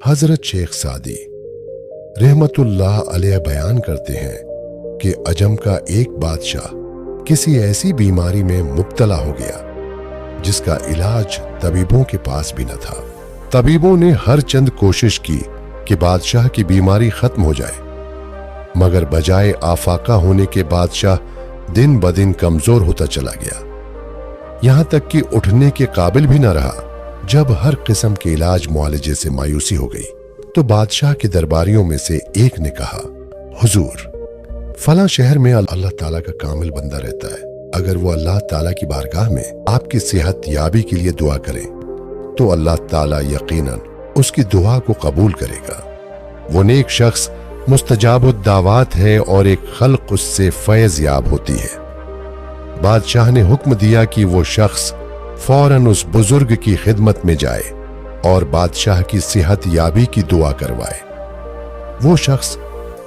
حضرت شیخ سعدی رحمتullah علیہ بیان کرتے ہیں کہ عجم کا ایک بادشاہ کسی ایسی بیماری میں مبتلا ہو گیا جس کا علاج طبیبوں کے پاس بھی نہ تھا۔ طبیبوں نے ہر چند کوشش کی کہ بادشاہ کی بیماری ختم ہو جائے، مگر بجائے آفاقہ ہونے کے بادشاہ دن بدن کمزور ہوتا چلا گیا، یہاں تک کہ اٹھنے کے قابل بھی نہ رہا۔ جب ہر قسم کے علاج معالجے سے مایوسی ہو گئی تو بادشاہ کے درباریوں میں سے ایک نے کہا، حضور، فلاں شہر میں اللہ تعالیٰ کا کامل بندہ رہتا ہے، اگر وہ اللہ تعالیٰ کی بارگاہ میں آپ کی صحت یابی کے لیے دعا کریں تو اللہ تعالیٰ یقیناً اس کی دعا کو قبول کرے گا۔ وہ نیک شخص مستجاب الدعوات ہے اور ایک خلق اس سے فیض یاب ہوتی ہے۔ بادشاہ نے حکم دیا کہ وہ شخص فوراً اس بزرگ کی خدمت میں جائے اور بادشاہ کی صحت یابی کی دعا کروائے۔ وہ شخص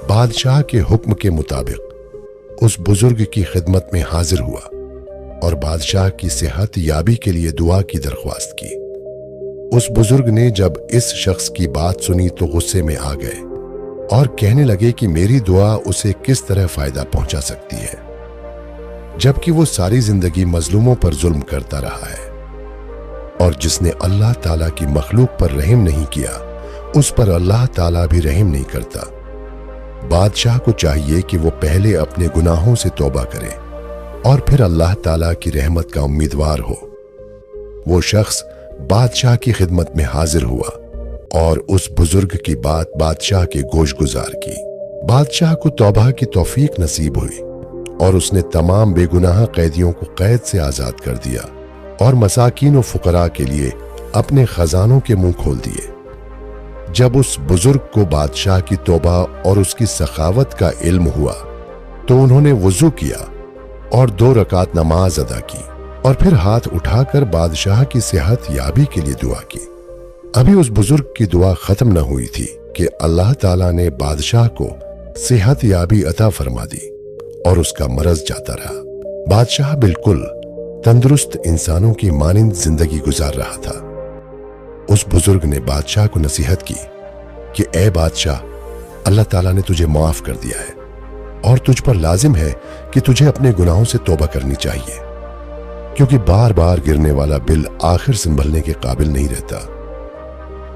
بادشاہ کے حکم کے مطابق اس بزرگ کی خدمت میں حاضر ہوا اور بادشاہ کی صحت یابی کے لیے دعا کی درخواست کی۔ اس بزرگ نے جب اس شخص کی بات سنی تو غصے میں آ گئے اور کہنے لگے کہ میری دعا اسے کس طرح فائدہ پہنچا سکتی ہے، جبکہ وہ ساری زندگی مظلوموں پر ظلم کرتا رہا ہے، اور جس نے اللہ تعالیٰ کی مخلوق پر رحم نہیں کیا اس پر اللہ تعالیٰ بھی رحم نہیں کرتا۔ بادشاہ کو چاہیے کہ وہ پہلے اپنے گناہوں سے توبہ کرے اور پھر اللہ تعالیٰ کی رحمت کا امیدوار ہو۔ وہ شخص بادشاہ کی خدمت میں حاضر ہوا اور اس بزرگ کی بات بادشاہ کے گوش گزار کی۔ بادشاہ کو توبہ کی توفیق نصیب ہوئی اور اس نے تمام بے گناہ قیدیوں کو قید سے آزاد کر دیا اور مساکین و فقراء کے لیے اپنے خزانوں کے منہ کھول دیے۔ جب اس بزرگ کو بادشاہ کی توبہ اور اس کی سخاوت کا علم ہوا تو انہوں نے وضو کیا اور 2 رکعت نماز ادا کی اور پھر ہاتھ اٹھا کر بادشاہ کی صحت یابی کے لیے دعا کی۔ ابھی اس بزرگ کی دعا ختم نہ ہوئی تھی کہ اللہ تعالیٰ نے بادشاہ کو صحت یابی عطا فرما دی اور اس کا مرض جاتا رہا۔ بادشاہ بالکل تندرست انسانوں کی مانند زندگی گزار رہا تھا۔ اس بزرگ نے بادشاہ کو نصیحت کی کہ اے بادشاہ، اللہ تعالیٰ نے تجھے معاف کر دیا ہے اور تجھ پر لازم ہے کہ تجھے اپنے گناہوں سے توبہ کرنی چاہیے، کیونکہ بار بار گرنے والا بل آخر سنبھلنے کے قابل نہیں رہتا۔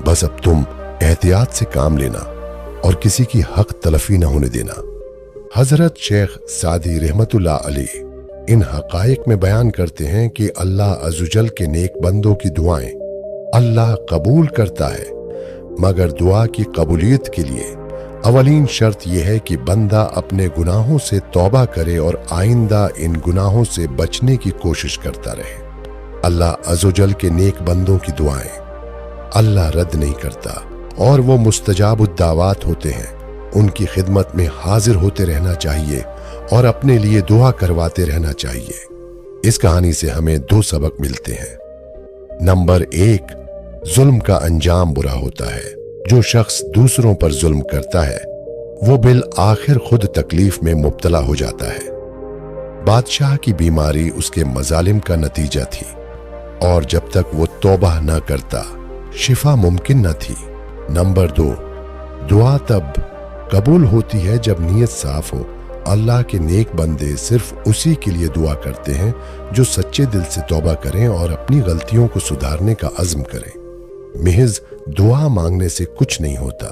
بس اب تم احتیاط سے کام لینا اور کسی کی حق تلفی نہ ہونے دینا۔ حضرت شیخ سعدی رحمتullah علیہ ان حقائق میں بیان کرتے ہیں کہ اللہ عزوجل کے نیک بندوں کی دعائیں اللہ قبول کرتا ہے، مگر دعا کی قبولیت کے لیے اولین شرط یہ ہے کہ بندہ اپنے گناہوں سے توبہ کرے اور آئندہ ان گناہوں سے بچنے کی کوشش کرتا رہے۔ اللہ عزوجل کے نیک بندوں کی دعائیں اللہ رد نہیں کرتا اور وہ مستجاب الدعوات ہوتے ہیں۔ ان کی خدمت میں حاضر ہوتے رہنا چاہیے اور اپنے لیے دعا کرواتے رہنا چاہیے۔ اس کہانی سے ہمیں 2 سبق ملتے ہیں۔ نمبر 1، ظلم کا انجام برا ہوتا ہے۔ جو شخص دوسروں پر ظلم کرتا ہے وہ بالآخر خود تکلیف میں مبتلا ہو جاتا ہے۔ بادشاہ کی بیماری اس کے مظالم کا نتیجہ تھی اور جب تک وہ توبہ نہ کرتا شفا ممکن نہ تھی۔ نمبر 2، دعا تب قبول ہوتی ہے جب نیت صاف ہو۔ اللہ کے نیک بندے صرف اسی کے لیے دعا کرتے ہیں جو سچے دل سے توبہ کریں اور اپنی غلطیوں کو سدھارنے کا عزم کریں۔ محض دعا مانگنے سے کچھ نہیں ہوتا،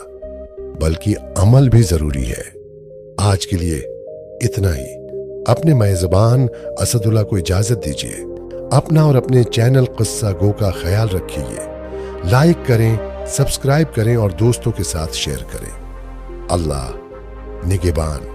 بلکہ عمل بھی ضروری ہے۔ آج کے لیے اتنا ہی۔ اپنے میزبان اسد اللہ کو اجازت دیجیے۔ اپنا اور اپنے چینل قصہ گو کا خیال رکھیے۔ لائک کریں، سبسکرائب کریں اور دوستوں کے ساتھ شیئر کریں۔ اللہ نگہبان۔